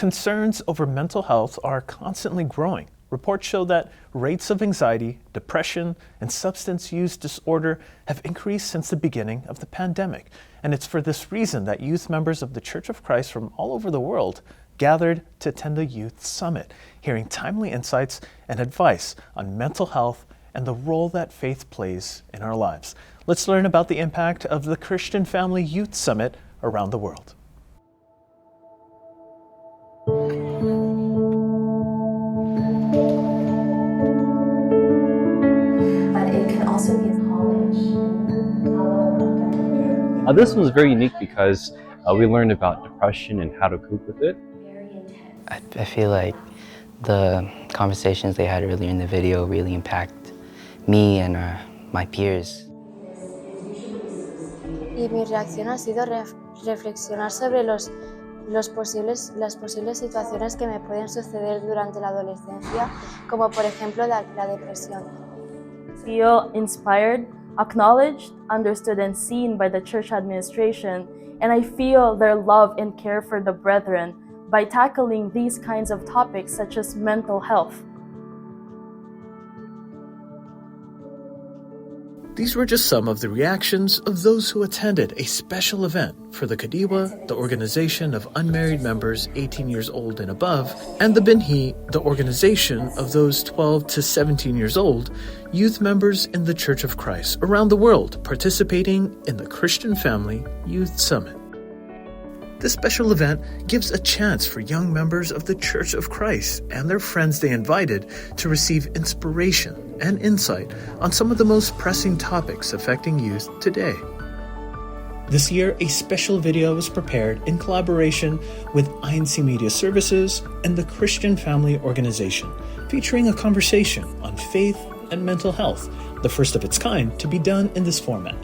Concerns over mental health are constantly growing. Reports show that rates of anxiety, depression, and substance use disorder have increased since the beginning of the pandemic. And it's for this reason that youth members of the Church of Christ from all over the world gathered to attend the Youth Summit, hearing timely insights and advice on mental health and the role that faith plays in our lives. Let's learn about the impact of the Christian Family Youth Summit around the world. This was very unique because we learned about depression and how to cope with it. I feel like the conversations they had earlier in the video really impact me and my peers. Y mi reacción ha sido reflexionar sobre las posibles situaciones que me pueden suceder durante la adolescencia, como por ejemplo la depresión. Feel inspired, acknowledged, understood, and seen by the church administration, and I feel their love and care for the brethren by tackling these kinds of topics such as mental health. These were just some of the reactions of those who attended a special event for the Kadiwa, the organization of unmarried members 18 years old and above, and the Binhi, the organization of those 12 to 17 years old, youth members in the Church of Christ around the world participating in the Christian Family Youth Summit. This special event gives a chance for young members of the Church of Christ and their friends they invited to receive inspiration and insight on some of the most pressing topics affecting youth today. This year, a special video was prepared in collaboration with incmedia Services and the Christian Family Organization, featuring a conversation on faith and mental health, the first of its kind to be done in this format.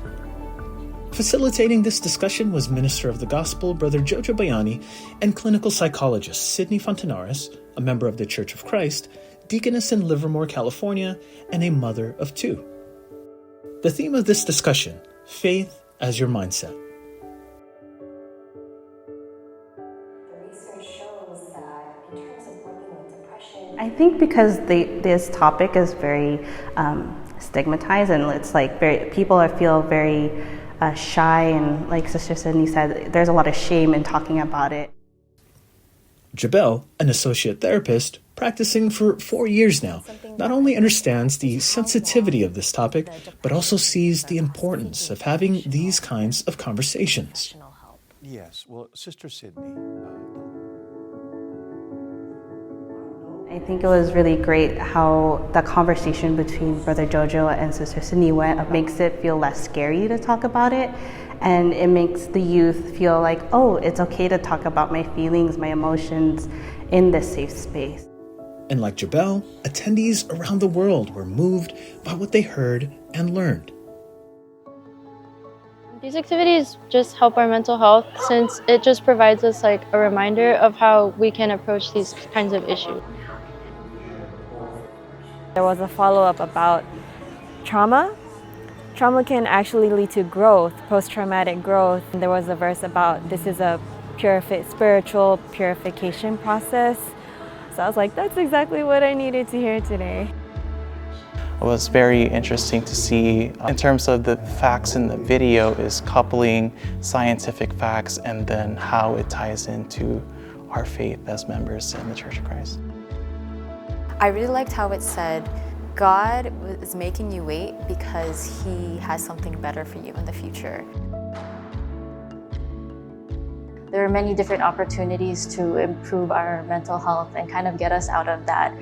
Facilitating this discussion was Minister of the Gospel, Brother Jojo Bayani, and clinical psychologist Sydney Fontanaris, a member of the Church of Christ, deaconess in Livermore, California, and a mother of two. The theme of this discussion, faith as your mindset. I think because this topic is very stigmatized, and it's like people feel very shy, and like Sister Sydney said, there's a lot of shame in talking about it. Jabel, an associate therapist practicing for 4 years now, not only understands the sensitivity of this topic, but also sees the importance of having these kinds of conversations. Yes, well, Sister Sydney. I think it was really great how the conversation between Brother Jojo and Sister Sydney went. It makes it feel less scary to talk about it, and it makes the youth feel like, oh, it's okay to talk about my feelings, my emotions in this safe space. And like Jabel, attendees around the world were moved by what they heard and learned. These activities just help our mental health, since it just provides us like a reminder of how we can approach these kinds of issues. There was a follow-up about trauma. Trauma can actually lead to growth, post-traumatic growth. And there was a verse about this is a spiritual purification process. So I was like, that's exactly what I needed to hear today. It was very interesting to see, in terms of the facts in the video, is coupling scientific facts and then how it ties into our faith as members in the Church of Christ. I really liked how it said, God is making you wait because He has something better for you in the future. There are many different opportunities to improve our mental health and kind of get us out of that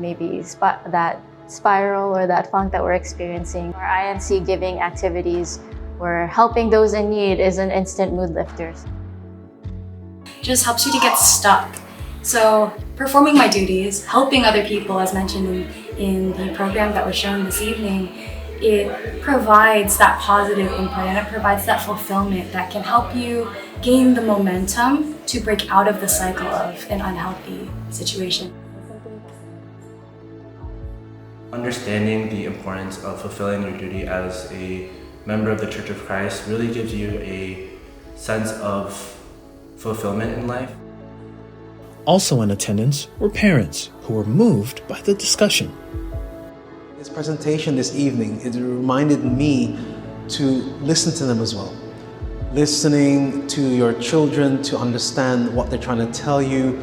that spiral or that funk that we're experiencing. Our INC giving activities, where helping those in need is an instant mood lifter. Just helps you to get stuck. So performing my duties, helping other people, as mentioned in the program that was shown this evening, it provides that positive input and it provides that fulfillment that can help you gain the momentum to break out of the cycle of an unhealthy situation. Understanding the importance of fulfilling your duty as a member of the Church of Christ really gives you a sense of fulfillment in life. Also in attendance were parents who were moved by the discussion. This presentation this evening, it reminded me to listen to them as well. Listening to your children to understand what they're trying to tell you.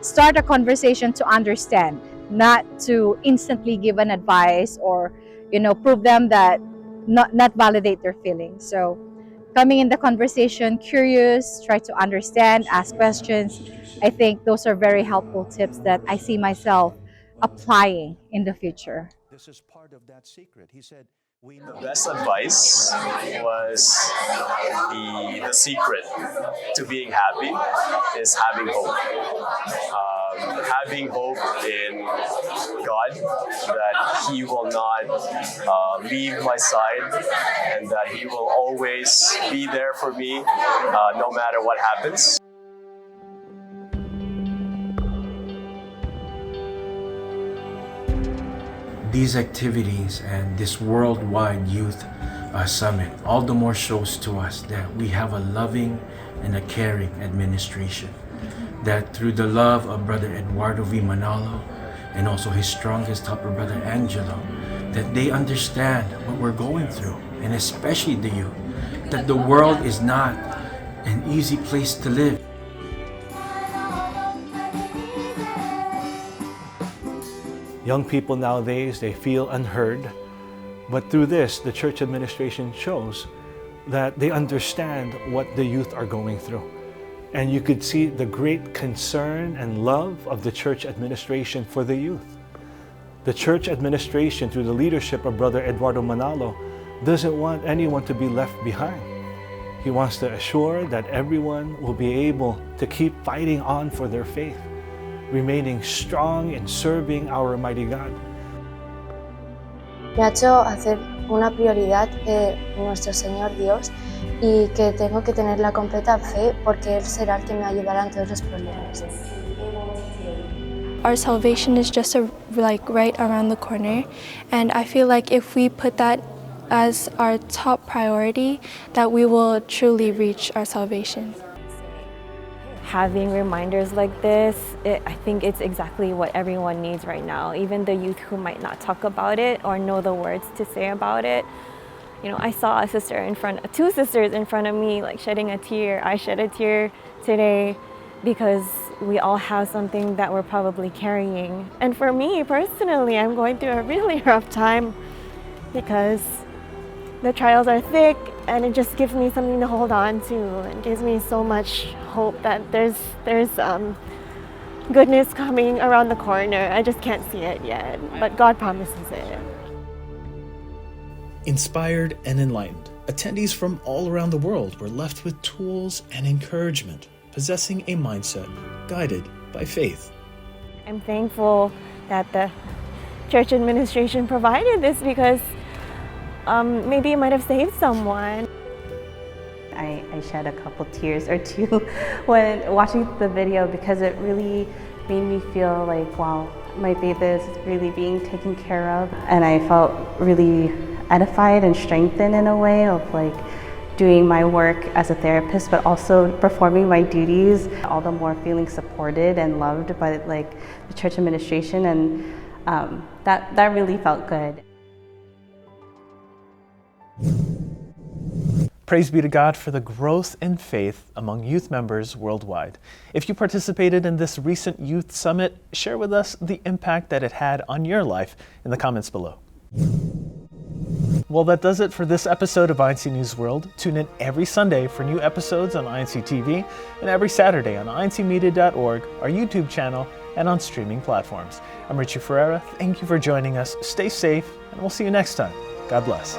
Start a conversation to understand, not to instantly give an advice or, prove them that not validate their feelings. So coming in the conversation, curious, try to understand, ask questions. I think those are very helpful tips that I see myself applying in the future. This is part of that secret. He said, the best advice was the secret to being happy is having hope. Having hope in God that He will not leave my side and that He will always be there for me no matter what happens. These activities and this worldwide youth summit all the more shows to us that we have a loving and a caring administration. That through the love of Brother Eduardo V. Manalo and also his strongest helper, Brother Angelo, that they understand what we're going through, and especially the youth, that the world is not an easy place to live. young people nowadays, they feel unheard. But through this, the church administration shows that they understand what the youth are going through. And you could see the great concern and love of the church administration for the youth. The church administration, through the leadership of Brother Eduardo Manalo, doesn't want anyone to be left behind. He wants to assure that everyone will be able to keep fighting on for their faith, remaining strong in serving our mighty God. Me ha hecho hacer una prioridad nuestro Señor Dios y que tengo que tener la completa fe porque Él será el que me ayudará en todos los problemas. Our salvation is just right around the corner, and I feel like if we put that as our top priority, that we will truly reach our salvation. Having reminders like this, I think it's exactly what everyone needs right now, even the youth who might not talk about it or know the words to say about it. You know, I saw two sisters in front of me like shedding a tear. I shed a tear today because we all have something that we're probably carrying. And for me personally, I'm going through a really rough time because the trials are thick, and it just gives me something to hold on to and gives me so much hope that there's goodness coming around the corner. I just can't see it yet, but God promises it. Inspired and enlightened, attendees from all around the world were left with tools and encouragement, possessing a mindset guided by faith. I'm thankful that the church administration provided this because maybe it might have saved someone. I shed a couple tears or two when watching the video because it really made me feel like, wow, my faith is really being taken care of. And I felt really edified and strengthened in a way of like doing my work as a therapist, but also performing my duties, all the more feeling supported and loved by like the church administration, and that really felt good. Praise be to God for the growth in faith among youth members worldwide. If you participated in this recent youth summit, share with us the impact that it had on your life in the comments below. Well, that does it for this episode of INC News World. Tune in every Sunday for new episodes on INC TV and every Saturday on incmedia.org, our YouTube channel, and on streaming platforms. I'm Richie Ferreira. Thank you for joining us. Stay safe, and we'll see you next time. God bless.